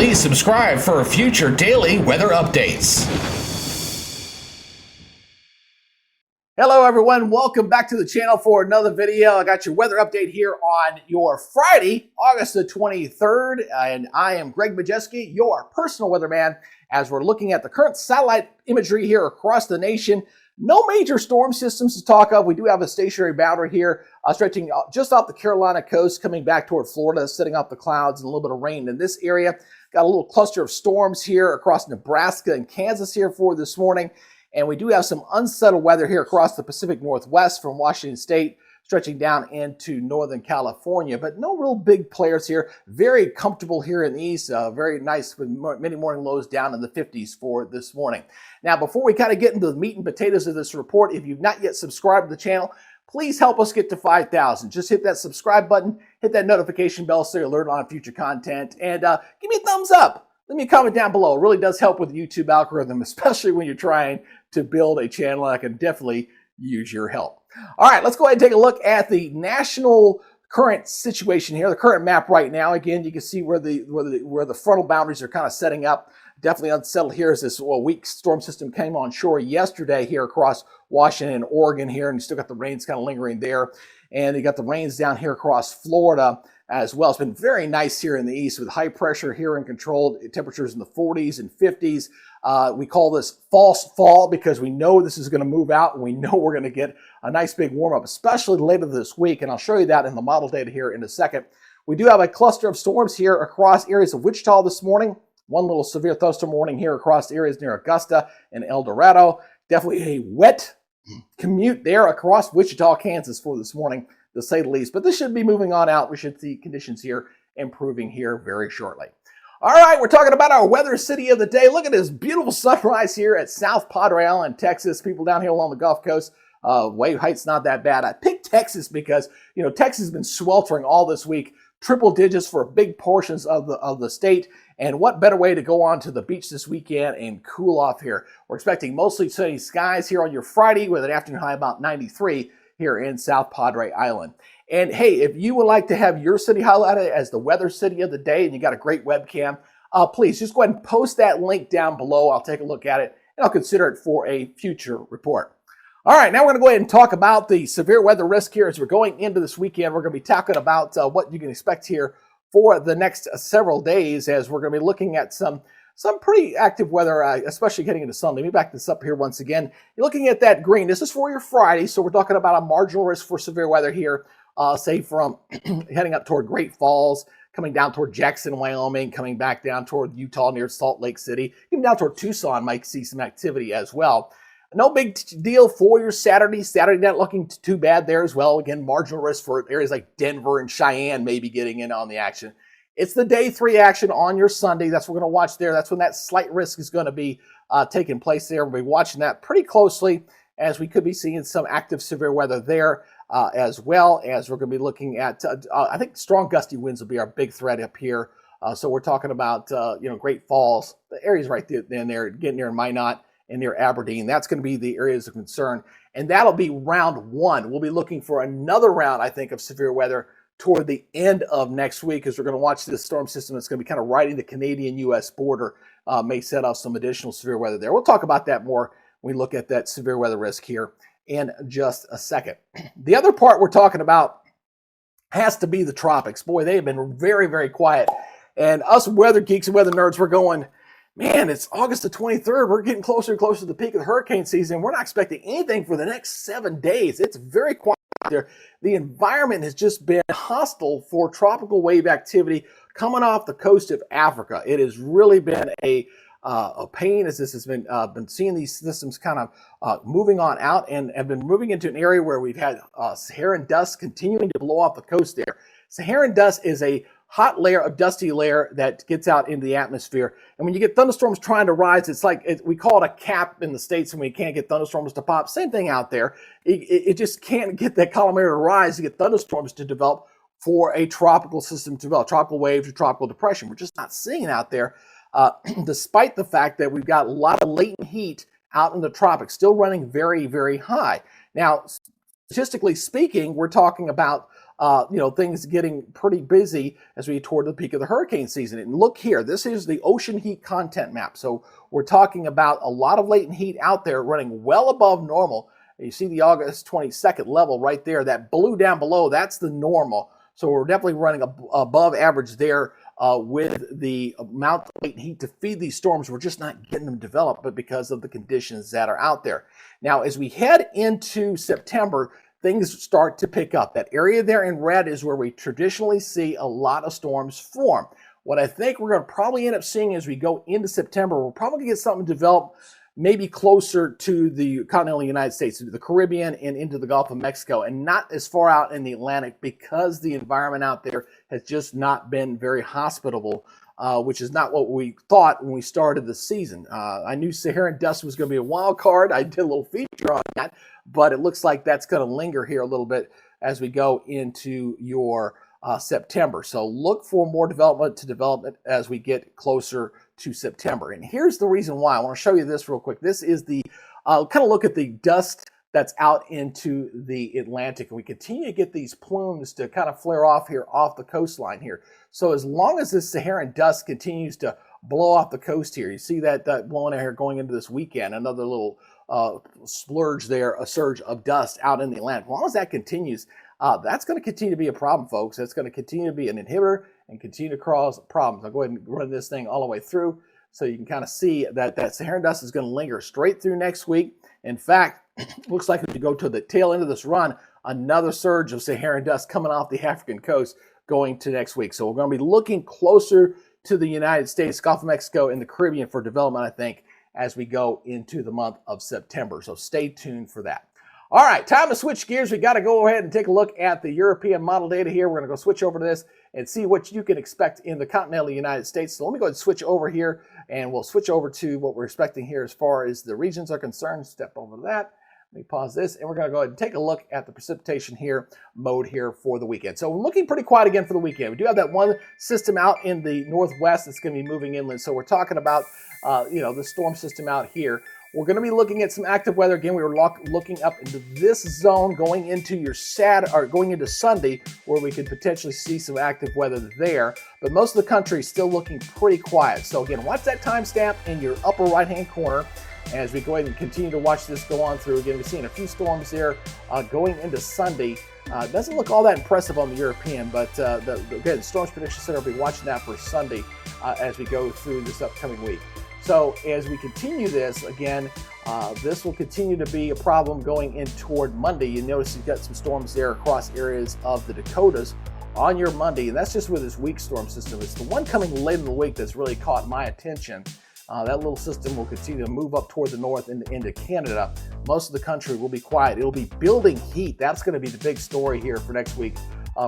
Please subscribe for future daily weather updates. Hello everyone, welcome back to the channel for another video. I got your weather update here on your Friday, August the 23rd, and I am Greg Majeski, your personal weatherman, as we're looking at the current satellite imagery here across the nation. No major storm systems to talk of. We do have a stationary boundary here stretching just off the Carolina coast, coming back toward Florida, setting up the clouds and a little bit of rain in this area. Got a little cluster of storms here across Nebraska and Kansas here for this morning. And we do have some unsettled weather here across the Pacific Northwest from Washington State, stretching down into Northern California, but no real big players here. Very comfortable here in the east, very nice with many morning lows down in the 50s for this morning. Now, before we kind of get into the meat and potatoes of this report, if you've not yet subscribed to the channel, please help us get to 5,000. Just hit that subscribe button, hit that notification bell so you're alerted on future content, and give me a thumbs up. Leave me a comment down below. It really does help with the YouTube algorithm, especially when you're trying to build a channel. I can definitely use your help. All right, let's go ahead and take a look at the national current situation here, the current map right now. Again, you can see where the frontal boundaries are kind of setting up. Definitely unsettled here as this weak storm system came on shore yesterday here across Washington and Oregon here, and you still got the rains kind of lingering there. And you got the rains down here across Florida as well. It's been very nice here in the east with high pressure here and controlled temperatures in the 40s and 50s. We call this false fall because we know this is going to move out and we know we're going to get a nice big warm up, especially later this week. And I'll show you that in the model data here in a second. We do have a cluster of storms here across areas of Wichita this morning. One little severe thunderstorm warning here across areas near Augusta and El Dorado. Definitely a wet commute there across Wichita, Kansas for this morning, to say the least. But this should be moving on out. We should see conditions here improving here very shortly. All right, we're talking about our weather city of the day. Look at this beautiful sunrise here at South Padre Island, Texas. People down here along the Gulf Coast, wave height's not that bad. I picked Texas because, you know, Texas has been sweltering all this week, triple digits for big portions of the state. And what better way to go on to the beach this weekend and cool off here? We're expecting mostly sunny skies here on your Friday with an afternoon high about 93 here in South Padre Island. And hey, if you would like to have your city highlighted as the weather city of the day and you got a great webcam, please just go ahead and post that link down below. I'll take a look at it and I'll consider it for a future report. All right, now we're going to go ahead and talk about the severe weather risk here as we're going into this weekend. We're going to be talking about what you can expect here for the next several days, as we're going to be looking at some pretty active weather, especially getting into Sunday. Let me back this up here once again. You're looking at that green. This is for your Friday, so we're talking about a marginal risk for severe weather here, say from heading up toward Great Falls, coming down toward Jackson, Wyoming, coming back down toward Utah near Salt Lake City, even down toward Tucson might see some activity as well. No big deal for your Saturday. Saturday not looking too bad there as well. Again, marginal risk for areas like Denver and Cheyenne maybe getting in on the action. It's the day 3 action on your Sunday. That's what we're going to watch there. That's when that slight risk is going to be taking place there. We'll be watching that pretty closely as we could be seeing some active severe weather there as well as we're going to be looking at, I think strong gusty winds will be our big threat up here. So we're talking about, Great Falls, the areas right there, getting near Minot and near Aberdeen. That's going to be the areas of concern. And that'll be round 1. We'll be looking for another round, I think, of severe weather toward the end of next week, as we're going to watch this storm system that's going to be kind of riding the Canadian-U.S. border, may set off some additional severe weather there. We'll talk about that more when we look at that severe weather risk here in just a second. The other part we're talking about has to be the tropics. Boy, they have been very, very quiet. And us weather geeks and weather nerds, we're going, man, it's August the 23rd. We're getting closer and closer to the peak of the hurricane season. We're not expecting anything for the next 7 days. It's very quiet out there. The environment has just been hostile for tropical wave activity coming off the coast of Africa. It has really been a pain as this has been seeing these systems kind of moving on out and have been moving into an area where we've had Saharan dust continuing to blow off the coast there. Saharan dust is a hot layer, a dusty layer that gets out into the atmosphere. And when you get thunderstorms trying to rise, it's like, we call it a cap in the States when we can't get thunderstorms to pop. Same thing out there. It just can't get that column area to rise to get thunderstorms to develop for a tropical system to develop, tropical waves or tropical depression. We're just not seeing it out there, despite the fact that we've got a lot of latent heat out in the tropics, still running very, very high. Now, statistically speaking, we're talking about things getting pretty busy as we get toward the peak of the hurricane season. And look here, this is the ocean heat content map. So we're talking about a lot of latent heat out there running well above normal. You see the August 22nd level right there. That blue down below, that's the normal. So we're definitely running above average there with the amount of latent heat to feed these storms. We're just not getting them developed, but because of the conditions that are out there. Now, as we head into September, things start to pick up. That area there in red is where we traditionally see a lot of storms form. What I think we're going to probably end up seeing as we go into September, we're probably going to get something developed maybe closer to the continental United States, to the Caribbean and into the Gulf of Mexico, and not as far out in the Atlantic because the environment out there has just not been very hospitable, which is not what we thought when we started the season. I knew Saharan dust was going to be a wild card. I did a little feature on that, but it looks like that's going to linger here a little bit as we go into your September. So look for more development as we get closer to September. And here's the reason why. I want to show you this real quick. This is the kind of look at the dust that's out into the Atlantic. And we continue to get these plumes to kind of flare off here off the coastline here. So as long as this Saharan dust continues to blow off the coast here, you see that blowing out here going into this weekend, another little splurge there, a surge of dust out in the Atlantic. As long as that continues, that's going to continue to be a problem, folks. That's going to continue to be an inhibitor and continue to cause problems. I'll go ahead and run this thing all the way through so you can kind of see that Saharan dust is going to linger straight through next week. In fact, looks like if you go to the tail end of this run, another surge of Saharan dust coming off the African coast going to next week. So we're going to be looking closer to the United States, Gulf of Mexico, and the Caribbean for development, I think, as we go into the month of September. So stay tuned for that. All right, time to switch gears. We got to go ahead and take a look at the European model data here. We're going to go switch over to this and see what you can expect in the continental United States. So let me go ahead and switch over here, and we'll switch over to what we're expecting here as far as the regions are concerned. Step over to that. Let me pause this, and we're going to go ahead and take a look at the precipitation here mode here for the weekend. So we're looking pretty quiet again for the weekend. We do have that one system out in the northwest that's going to be moving inland. So we're talking about, the storm system out here. We're going to be looking at some active weather. Again, we were looking up into this zone going into going into Sunday, where we could potentially see some active weather there. But most of the country is still looking pretty quiet. So again, watch that timestamp in your upper right-hand corner as we go ahead and continue to watch this go on through. Again, we're seeing a few storms there going into Sunday. Doesn't look all that impressive on the European, but again, Storms Prediction Center will be watching that for Sunday as we go through this upcoming week. So as we continue this, again, this will continue to be a problem going in toward Monday. You notice you've got some storms there across areas of the Dakotas on your Monday, and that's just with this weak storm system. It's the one coming late in the week that's really caught my attention. That little system will continue to move up toward the north and into Canada. Most of the country will be quiet. It'll be building heat. That's going to be the big story here for next week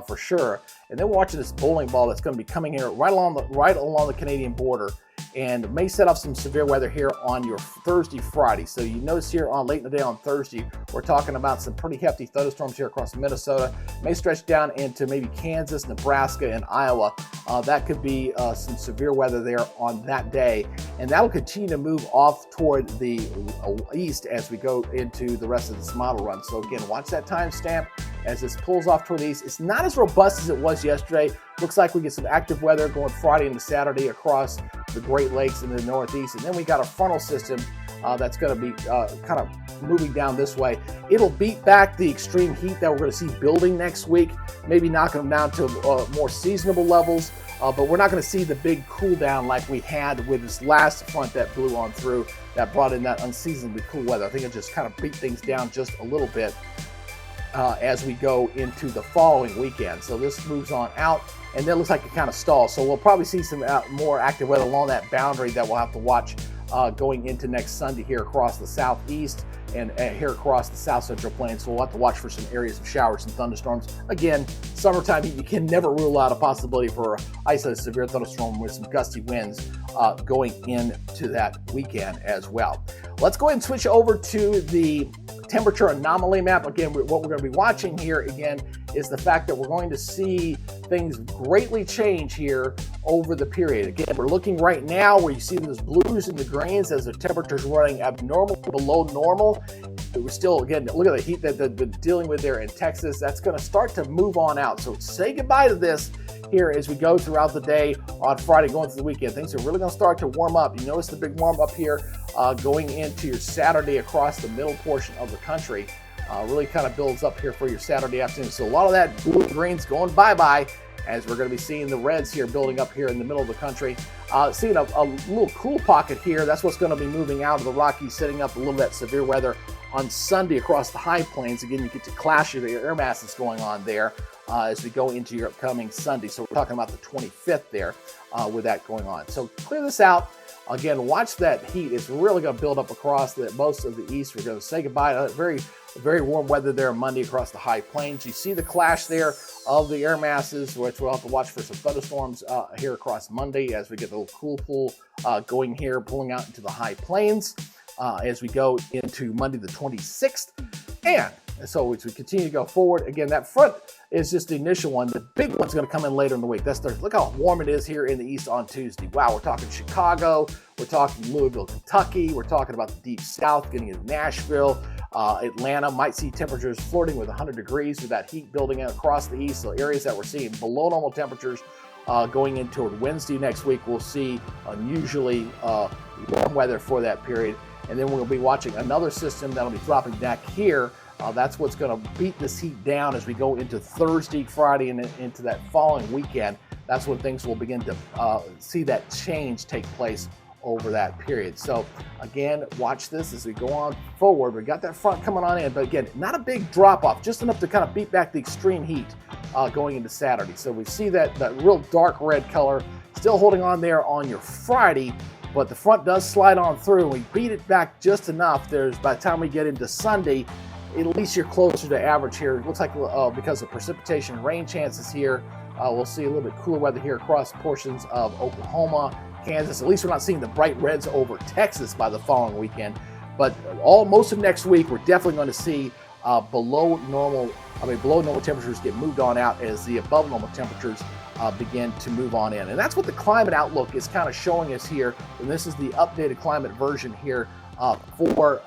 for sure. And then we're watching this bowling ball that's going to be coming here right along the Canadian border, and may set off some severe weather here on your Thursday, Friday. So you notice here on late in the day on Thursday, we're talking about some pretty hefty thunderstorms here across Minnesota. May stretch down into maybe Kansas, Nebraska, and Iowa. That could be some severe weather there on that day. And that'll continue to move off toward the east as we go into the rest of this model run. So again, watch that timestamp as this pulls off toward the east. It's not as robust as it was yesterday. Looks like we get some active weather going Friday into Saturday across the Great Lakes in the northeast. And then we got a frontal system that's going to be kind of moving down this way. It'll beat back the extreme heat that we're going to see building next week, maybe knocking them down to more seasonable levels. But we're not going to see the big cool down like we had with this last front that blew on through that brought in that unseasonably cool weather. I think it just kind of beat things down just a little bit as we go into the following weekend. So this moves on out, and then it looks like it kind of stalls. So we'll probably see some more active weather along that boundary that we'll have to watch going into next Sunday here across the southeast and here across the south central plains. So we'll have to watch for some areas of showers and thunderstorms. Again, summertime, you can never rule out a possibility for an isolated severe thunderstorm with some gusty winds going into that weekend as well. Let's go ahead and switch over to the temperature anomaly map. Again, what we're going to be watching here again is the fact that we're going to see things greatly change here over the period. Again, we're looking right now where you see those blues and the greens as the temperature's running abnormal below normal. we're still, again, look at the heat that they're dealing with there in Texas. That's going to start to move on out. So say goodbye to this here as we go throughout the day on Friday, going through the weekend. Things are really going to start to warm up. You notice the big warm up here going into your Saturday across the middle portion of the country. Really kind of builds up here for your Saturday afternoon. So a lot of that blue greens going bye-bye as we're going to be seeing the reds here building up here in the middle of the country. Seeing a little cool pocket here. That's what's going to be moving out of the Rockies, setting up a little bit severe weather on Sunday across the high plains. Again, you get to clash of the air masses going on there as we go into your upcoming Sunday. So we're talking about the 25th there with that going on. So clear this out. Again, watch that heat. It's really going to build up across most of the east. We're going to say goodbye to very warm weather there Monday across the high plains. You see the clash there of the air masses, which we'll have to watch for some thunderstorms here across Monday as we get the little cool pool going here, pulling out into the high plains as we go into Monday the 26th. And so as we continue to go forward, again, that front is just the initial one. The big one's going to come in later in the week. That's Thursday. Look how warm it is here in the east on Tuesday. Wow, we're talking Chicago. We're talking Louisville, Kentucky. We're talking about the deep south, getting into Nashville. Atlanta might see temperatures flirting with 100 degrees with that heat building across the east. So areas that we're seeing below normal temperatures going into Wednesday next week, we'll see unusually warm weather for that period. And then we'll be watching another system that'll be dropping back here. That's what's going to beat this heat down as we go into Thursday, Friday, and into that following weekend. That's when things will begin to see that change take place over that period. So again, watch this as we go on forward. We got that front coming on in, but again, not a big drop off, just enough to kind of beat back the extreme heat going into Saturday. So we see that real dark red color still holding on there on your Friday, but the front does slide on through. We beat it back just enough. By the time we get into Sunday, at least you're closer to average here. It looks like because of precipitation and rain chances here, we'll see a little bit cooler weather here across portions of Oklahoma, Kansas. At least we're not seeing the bright reds over Texas by the following weekend. But most of next week, we're definitely going to see below normal temperatures get moved on out as the above normal temperatures begin to move on in. And that's what the climate outlook is kind of showing us here. And this is the updated climate version here for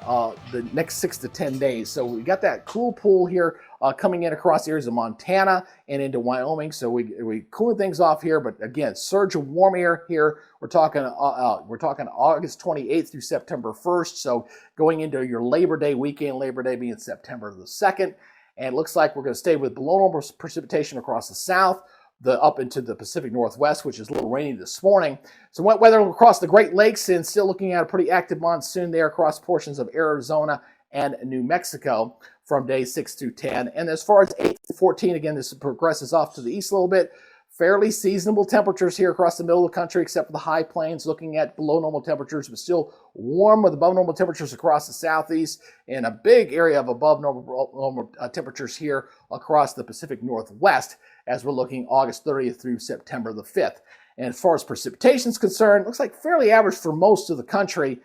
the next 6 to 10 days. So we got that cool pool here coming in across areas of Montana and into Wyoming. So we cooling things off here, but again, surge of warm air here. We're talking August 28th through September 1st. So going into your Labor Day weekend, Labor Day being September the 2nd. And it looks like we're going to stay with below normal precipitation across the south, up into the Pacific Northwest, which is a little rainy this morning. So wet weather across the Great Lakes, and still looking at a pretty active monsoon there across portions of Arizona and New Mexico from day 6 through 10. And as far as 8 to 14, again, this progresses off to the east a little bit. Fairly seasonable temperatures here across the middle of the country, except for the high plains, looking at below normal temperatures, but still warm with above normal temperatures across the southeast, and a big area of above normal temperatures here across the Pacific Northwest as we're looking August 30th through September the 5th. And as far as precipitation is concerned, looks like fairly average for most of the country.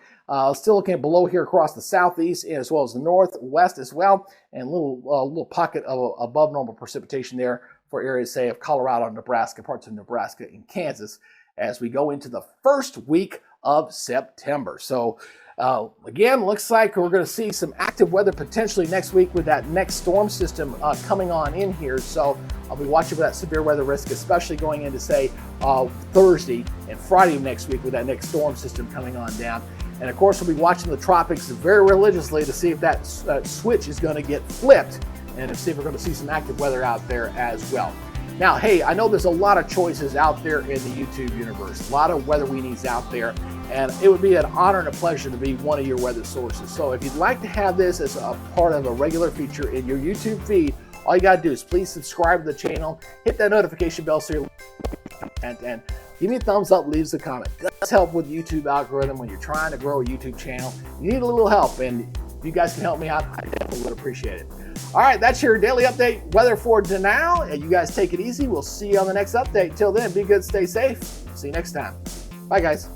Still looking at below here across the southeast and as well as the northwest as well, and a little pocket of above normal precipitation there for areas, say, of Colorado, Nebraska, parts of Nebraska, and Kansas as we go into the first week of September. So again, looks like we're going to see some active weather potentially next week with that next storm system coming on in here. So I'll be watching for that severe weather risk, especially going into, say, Thursday and Friday of next week with that next storm system coming on down. And of course, we'll be watching the tropics very religiously to see if that switch is going to get flipped and to see if we're going to see some active weather out there as well. Now, hey, I know there's a lot of choices out there in the YouTube universe, a lot of weather weenies out there, and it would be an honor and a pleasure to be one of your weather sources. So if you'd like to have this as a part of a regular feature in your YouTube feed, all you got to do is please subscribe to the channel, hit that notification bell so you're and give me a thumbs up, leave us a comment. It does help with the YouTube algorithm when you're trying to grow a YouTube channel. You need a little help, and if you guys can help me out, I definitely would appreciate it. All right, that's your daily update weather for now. And you guys take it easy. We'll see you on the next update. Till then, be good, stay safe. See you next time. Bye, guys.